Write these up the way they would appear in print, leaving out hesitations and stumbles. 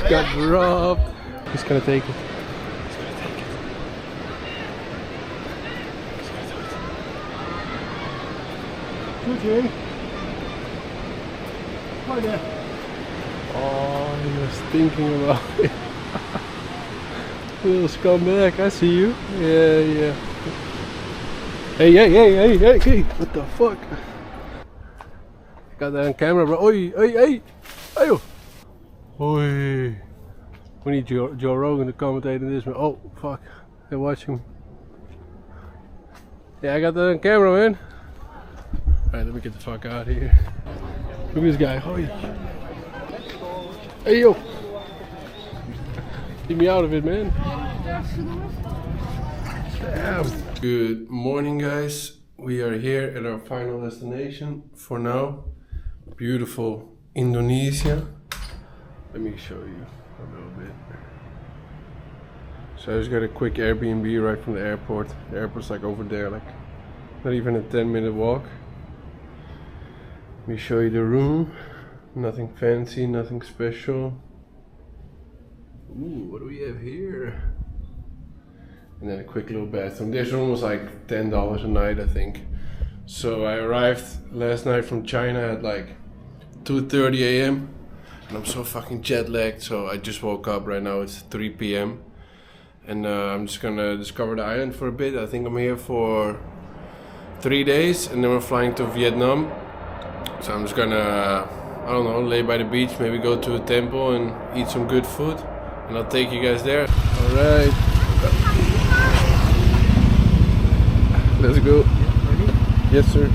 got robbed. He's gonna take it. Okay. Hi there. Oh, he was thinking about it. Little scumbag, I see you. Yeah. Hey, what the fuck? Got that on camera, bro. Oi. Ayo. Oi. We need Joe Rogan to commentate on this, man. Oh, fuck. They're watching. Yeah, I got that on camera, man. Alright, let me get the fuck out of here. Look at this guy. Oi. Hey, yo. Get me out of it, man. Damn. Good morning, guys. We are here at our final destination for now. Beautiful Indonesia. Let me show you a little bit. So I just got a quick Airbnb right from the airport. The airport's like over there, like not even a 10-minute walk. Let me show you the room. Nothing fancy, nothing special. Ooh, what do we have here? And then a quick little bathroom. This room was like $10 a night, I think. So I arrived last night from China at like 2:30 a.m. and I'm so fucking jet lagged, so I just woke up right now. It's 3 p.m. and I'm just gonna discover the island for a bit. I think I'm here for 3 days and then we're flying to Vietnam. So I'm just gonna, I don't know, lay by the beach, maybe go to a temple and eat some good food, and I'll take you guys there. Alright. Let's go. Ready? Yes, sir.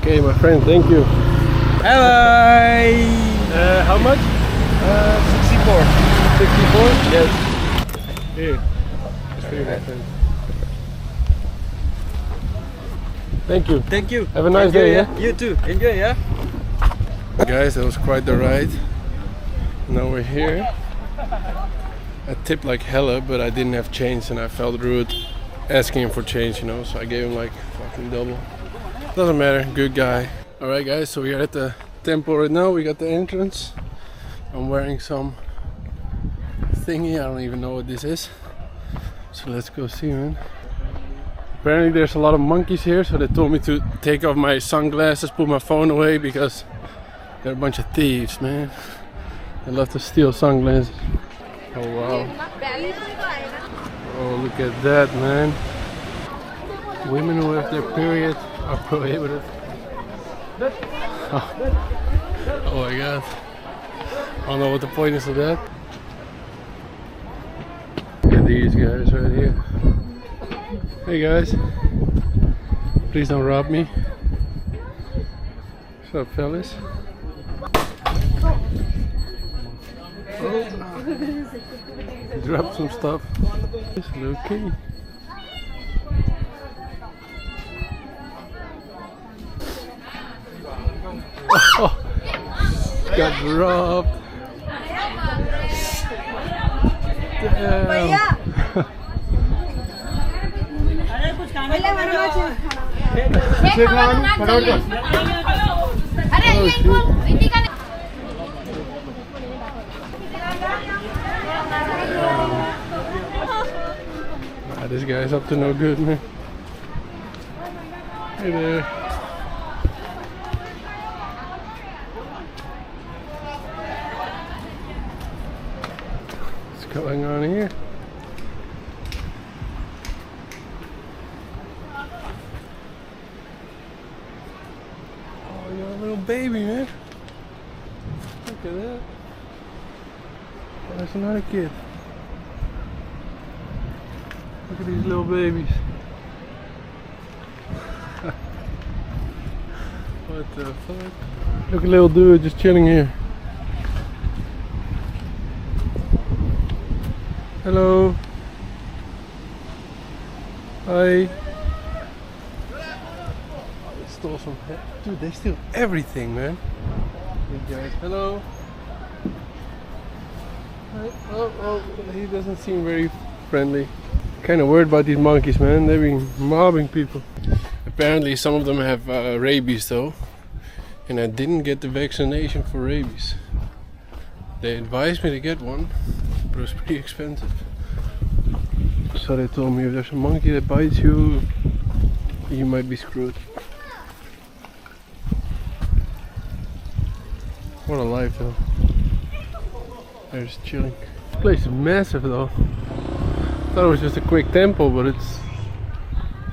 Okay, my friend, thank you. Hello. How much? 64. 64? Yes. Here. Just for you, my friend. Thank you. Thank you. Have a nice Enjoy, day, yeah? You too. Enjoy, yeah? Guys, that was quite the ride. Now we're here. I tipped like hella, but I didn't have change and I felt rude asking him for change, you know, so I gave him like fucking double. Doesn't matter, good guy. Alright guys, so we are at the temple right now. We got the entrance. I'm wearing some thingy, I don't even know what this is. So let's go see, man. Apparently there's a lot of monkeys here, so they told me to take off my sunglasses, put my phone away, because they're a bunch of thieves, man. They love to steal sunglasses. Oh wow. Oh, look at that, man. Women who have their period are prohibited. Oh my god. I don't know what the point is of that. Look at these guys right here. Hey guys. Please don't rob me. What's up, fellas? Oh. Drop some stuff. It's okay. Oh, got robbed. Damn. This guy's up to no good, man. Hey there. What's going on here? Oh, you're a little baby, man. Look at that. Oh, there's another kid. Look at these little babies. What the fuck? Look at little dude just chilling here. Hello. Hi. stole some. Dude, they steal everything, man. Hey guys, hello. Oh, he doesn't seem very friendly. Kind of worried about these monkeys, man. They've been mobbing people. Apparently, some of them have rabies, though, and I didn't get the vaccination for rabies. They advised me to get one, but it was pretty expensive. So they told me if there's a monkey that bites you, you might be screwed. What a life, though. They're just chilling. This place is massive, though. I thought it was just a quick temple, but it's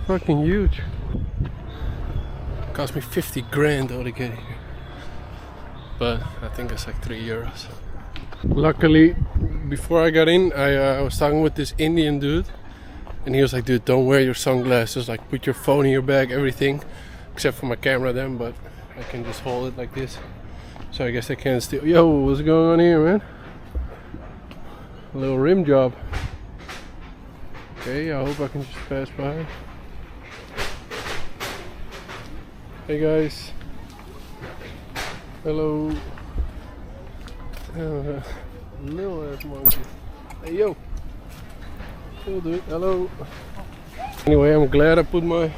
fucking huge. It cost me 50 grand though to get here, but I think it's like €3. Luckily, before I got in, I was talking with this Indian dude, and he was like, dude, don't wear your sunglasses, like put your phone in your bag, everything, except for my camera then, but I can just hold it like this, so I guess I can't steal. Yo, what's going on here, man? A little rim job. Okay, I hope I can just pass by. Hey guys. Hello. Little ass monkey. Hey yo. Yo dude, hello. Anyway, I'm glad I put my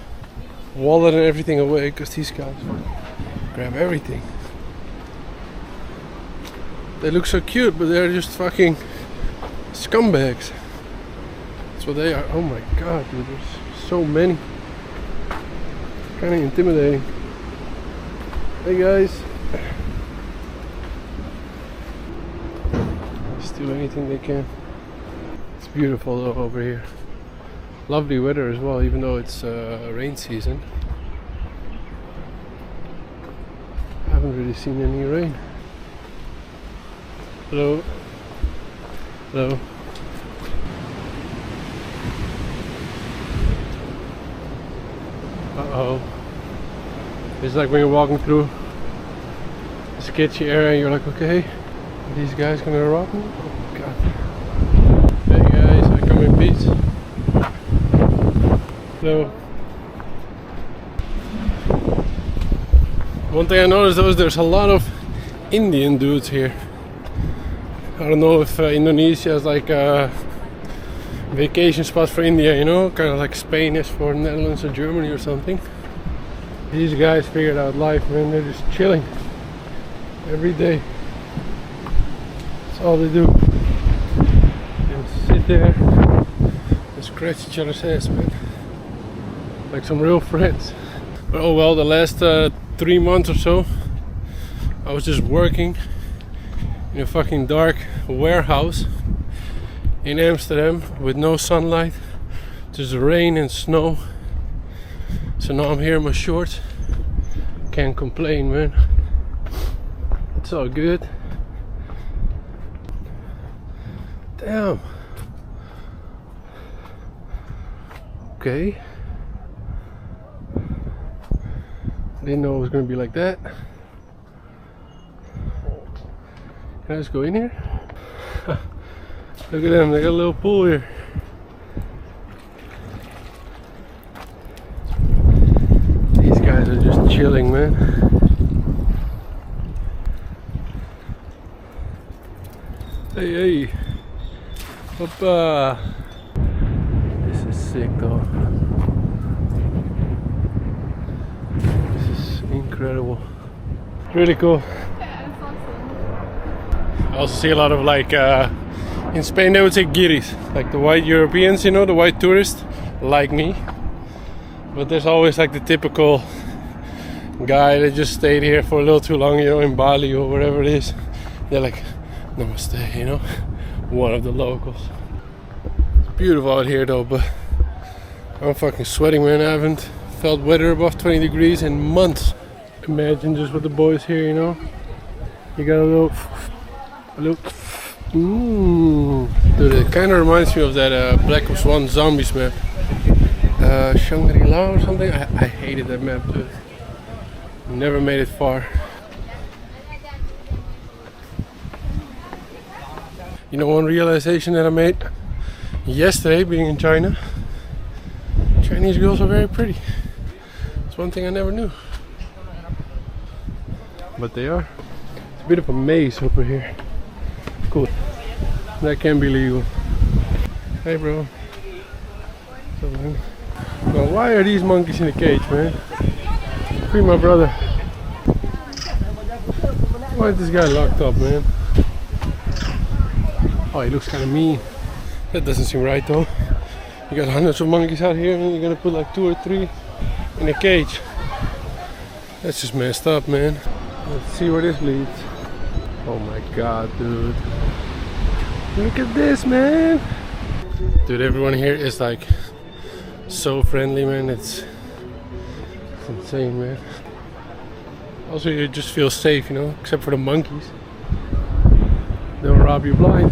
wallet and everything away, because these guys grab everything. They look so cute, but they're just fucking scumbags. That's what they are. Oh my god, dude, there's so many. Kind of intimidating. Hey guys. Steal anything they can. It's beautiful though over here. Lovely weather as well, even though it's rain season. I haven't really seen any rain. Hello. Hello. Uh-oh. It's like when you're walking through a sketchy area and you're like, okay, are these guys gonna rob me? Oh god. Hey guys, I come in peace. Hello. One thing I noticed though is there's a lot of Indian dudes here. I don't know if Indonesia is like a vacation spot for India, you know, kind of like Spain is for Netherlands or Germany or something. These guys figured out life, man. They're just chilling every day. That's all they do. They just sit there and scratch each other's ass, man, like some real friends. But oh well, the last 3 months or so I was just working in a fucking dark warehouse in Amsterdam with no sunlight, just rain and snow. So now I'm here in my shorts. Can't complain, man. It's all good. Damn. Okay. Didn't know it was gonna be like that. Can I just go in here? Look at them, they got a little pool here. These guys are just chilling, man. Hey, hey. Hoppa. This is sick though. This is incredible. Really cool. I also see a lot of like in Spain they would say guiris, like the white Europeans, you know, the white tourists, like me. But there's always like the typical guy that just stayed here for a little too long, you know, in Bali or wherever it is. They're like, namaste, you know, one of the locals. It's beautiful out here though, but I'm fucking sweating, man. I haven't felt weather above 20 degrees in months. Imagine just with the boys here, you know. You got a little dude, it kind of reminds me of that Black Ops 1 Zombies map. Shangri-La or something. I hated that map, dude. Never made it far. You know, one realization that I made yesterday being in China. Chinese girls are very pretty. It's one thing I never knew. but they are. It's a bit of a maze over here. Cool. That can be legal. Hey bro. So, man. Now why are these monkeys in a cage, man? Free my brother. Why is this guy locked up, man? Oh, he looks kind of mean. That doesn't seem right though. You got hundreds of monkeys out here and you're gonna put like 2 or 3 in a cage. That's just messed up, man. Let's see where this leads. Oh my god, dude. Look at this, man. Dude, everyone here is like so friendly, man. It's insane, man. Also, you just feel safe, you know, except for the monkeys. They'll rob you blind.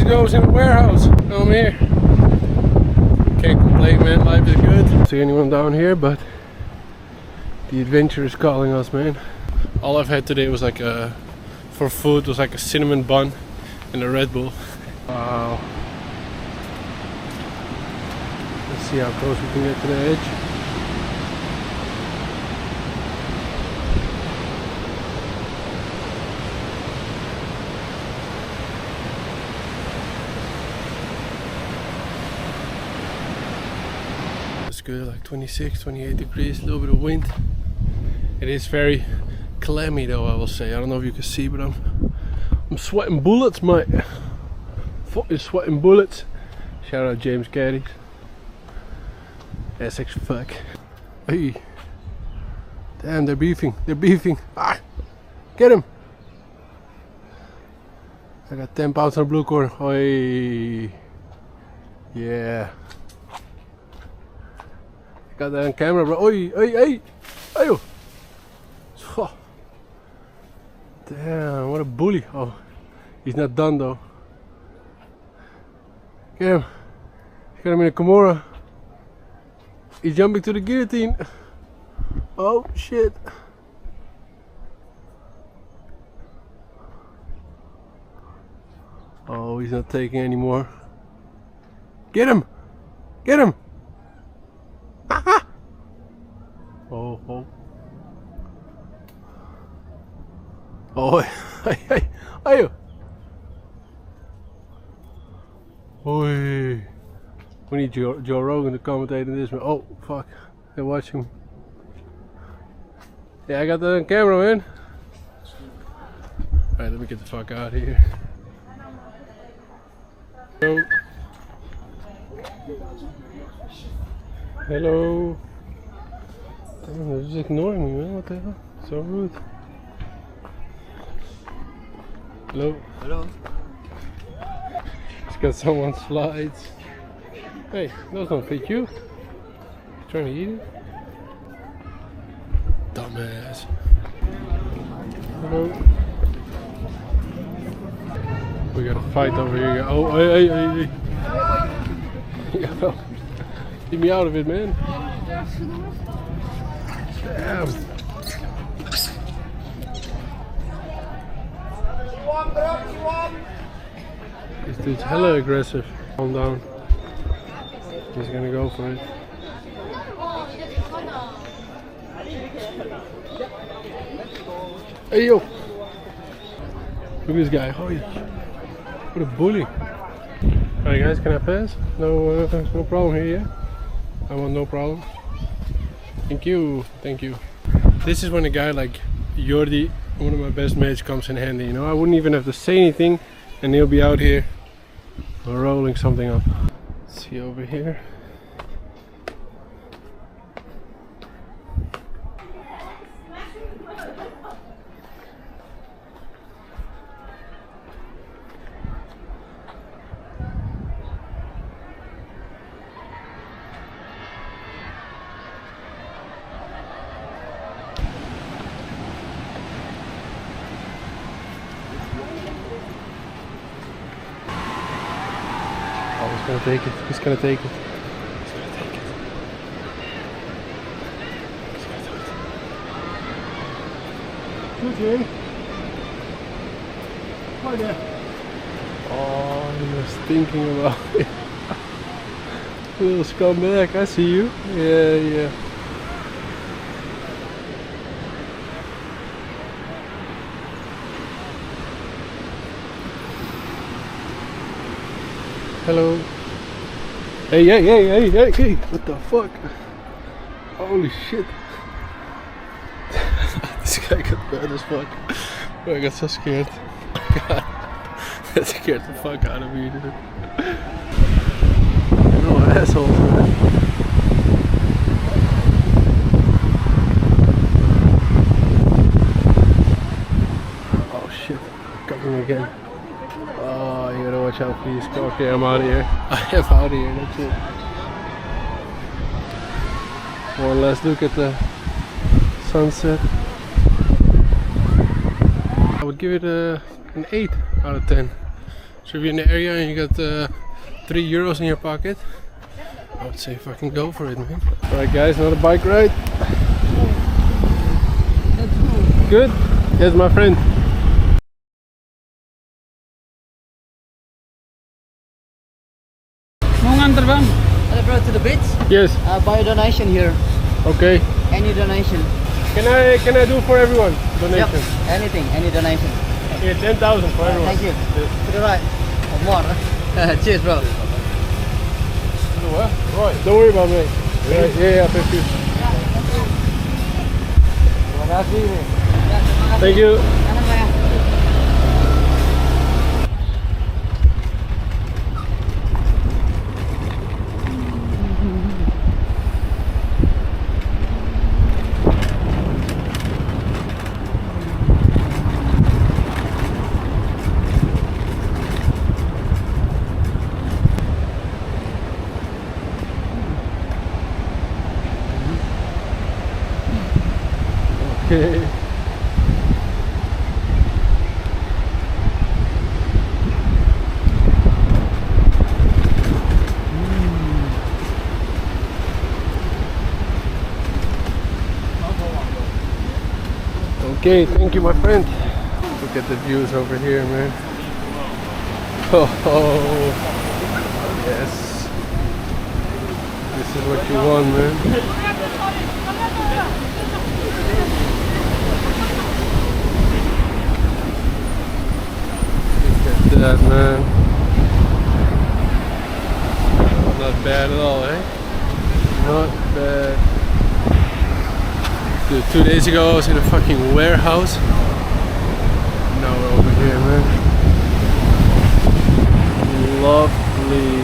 I was in a warehouse. Now I'm here. Can't complain, man. Life is good. Don't see anyone down here, but the adventure is calling us, man. All I've had today was like for food was like a cinnamon bun and a Red Bull. Wow. Let's see how close we can get to the edge. Good, like 26, 28 degrees, a little bit of wind. It is very clammy though, I will say. I don't know if you can see, but I'm sweating bullets, mate. Fucking sweating bullets. Shout out James Caddy. Essex fuck. Hey. Damn, they're beefing. They're beefing. Ah, get him. I got 10 pounds on blue corn. Oi. Yeah. Got that on camera, bro. Oi, oi, oi, ayo. Oh. Damn, what a bully. Oh, he's not done though. Get him. Got him in a Kimura. He's jumping to the guillotine. Oh shit. Oh, he's not taking anymore. Get him! Get him! Oh, oh. Oh, hey, hey, hey. Oi. We need Joe Rogan to commentate in this, man. Oh, fuck. They're watching. Yeah, I got that on camera, man. Alright, let me get the fuck out of here. Hello. Hello. Damn, they're just ignoring me, man. What the hell? So rude. Hello. Hello. It's got someone's slides. Hey, those don't fit you. Trying to eat it? Dumbass. Hello. We got a fight over here. Oh, hey, hey, hey. Leave me out of it, man. Damn. This dude's hella aggressive. Calm down. He's gonna go for it. Hey yo! Look at this guy. Holy, what a bully. Alright guys, can I pass? No, no problem here, yeah? I want no problem. Thank you, thank you. This is when a guy like Jordi, one of my best mates, comes in handy, you know? I wouldn't even have to say anything and he'll be out here rolling something up. Let's see over here. Oh, he's gonna take it. He's gonna take it. He's gonna take it. He's gonna do it. Good, Jay. Oh, he was thinking about it. Little scumbag, I see you. Yeah. Hello. Hey, what the fuck? Holy shit. This guy got bad as fuck. I got so scared. God. That scared the fuck out of me, dude. No assholes, man. Oh shit, coming again. Oh, you gotta watch out, please. Okay, I'm out of here. I am out of here, that's it. One last look at the sunset. I would give it an 8 out of 10. So if you're in the area and you got €3 in your pocket, I would say fucking go for it, man. Alright guys, another bike ride. Good? Here's my friend. Mau nganter bang? Bro, to the beach? Yes. Buy a donation here. Okay. Any donation. Can I do for everyone? Donation? Yep. Anything, any donation. Yeah, 10,000 for everyone. Thank you. Yes. To the right. Or more. Cheers, bro. Right. Don't worry about me. Yeah, thank you. Terima kasih. Thank you. Okay. Okay, thank you, my friend. Look at the views over here, man. Oh, yes. This is what you want, man. That, man. Not bad at all, eh? Not bad. Dude, 2 days ago I was in a fucking warehouse. Now we're over here, man. Lovely.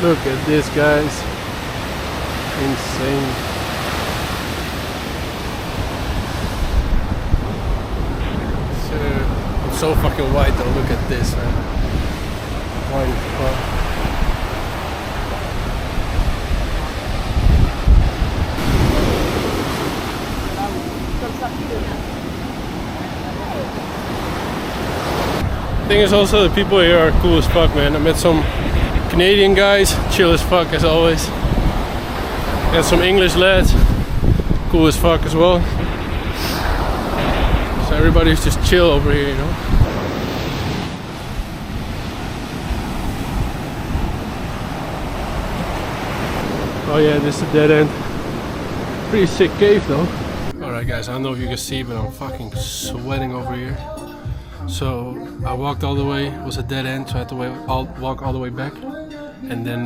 Look at this, guys. Insane. It's so fucking white though. Look at this, man. White as fuck. Thing is also the people here are cool as fuck, man. I met some Canadian guys, chill as fuck as always. And some English lads, cool as fuck as well. So everybody's just chill over here, you know. Oh yeah, this is a dead end. Pretty sick cave though. Alright guys, I don't know if you can see, but I'm fucking sweating over here. So I walked all the way, it was a dead end, so I had to walk all the way back. And then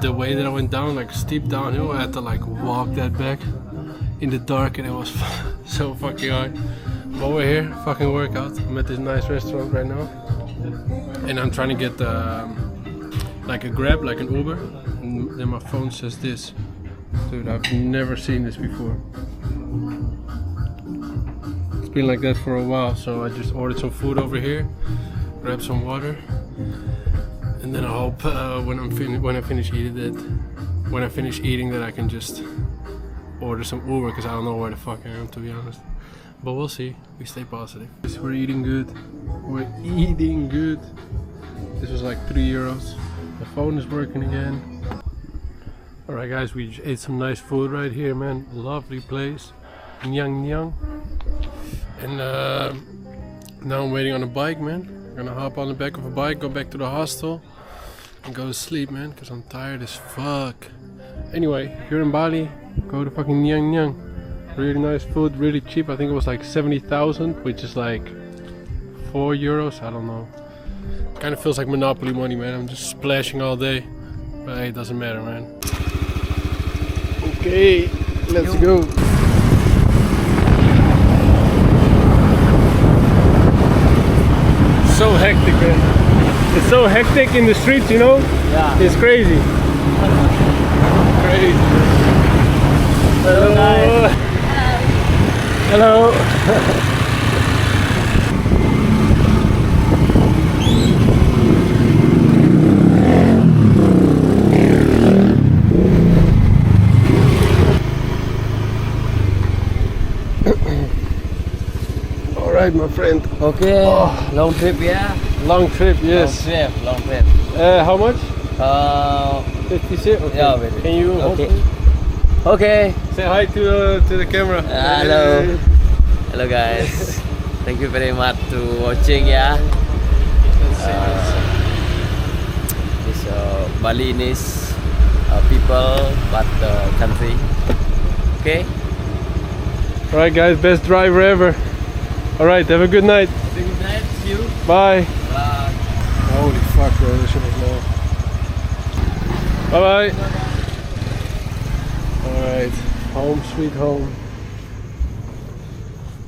the way that I went down, like steep downhill, I had to like walk that back in the dark, and it was so fucking hard. But we're here, fucking workout. I'm at this nice restaurant right now, and I'm trying to get like a Grab, like an Uber. And then my phone says this. Dude, I've never seen this before. It's been like that for a while, so I just ordered some food over here, grabbed some water, and then I hope when I finish eating it, when I finish eating that I can just order some Uber, because I don't know where the fuck I am, to be honest. But we'll see. We stay positive. We're eating good. We're eating good. This was like €3. The phone is working again. Alright guys, we just ate some nice food right here, man. Lovely place. Nyang. And now I'm waiting on a bike, man. I'm gonna hop on the back of a bike, go back to the hostel and go to sleep, man, because I'm tired as fuck. Anyway, if you're in Bali, go to fucking Nyang. Really nice food, really cheap. I think it was like 70,000, which is like €4. I don't know. Kind of feels like Monopoly money, man. I'm just splashing all day, but hey, it doesn't matter, man. Okay, let's go. So hectic, man. It's so hectic in the streets, you know? Yeah. It's crazy. Crazy. Hello, guys. Hello. Alright, my friend. Okay. Oh. Long trip, yeah. Long trip, yes. Long trip. How much? 50 cents? Okay. Yeah, very. Can you Okay. hold me? Okay. Say hi to the camera. Hello. Hello, guys. Thank you very much to watching, yeah. This Balinese people, but country. Okay. Alright guys, best driver ever. Alright, have a good night. Good night. See you. Bye. Bye. Holy fuck, bro, this shit was low. Bye bye. Alright, home sweet home.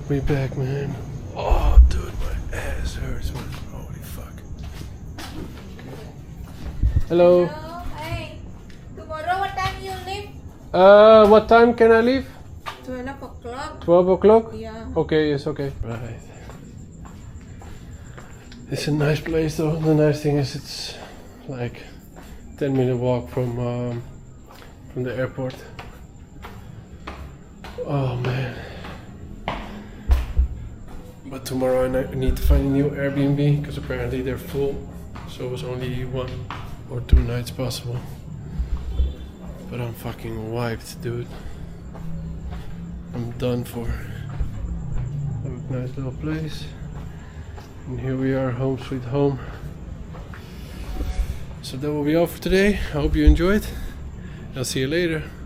We back, man. Oh, dude, my ass hurts, man. Holy fuck. Hello. Hello, hey. Tomorrow what time you leave? What time can I leave? 12 o'clock. 12 o'clock? Yeah. Okay, yes, okay. Right. It's a nice place though. The nice thing is it's like 10-minute walk from the airport. Oh man. But tomorrow I need to find a new Airbnb because apparently they're full. So it was only 1 or 2 nights possible. But I'm fucking wiped, dude. I'm done for. Have a nice little place. And here we are, home sweet home. So that will be all for today. I hope you enjoyed. I'll see you later.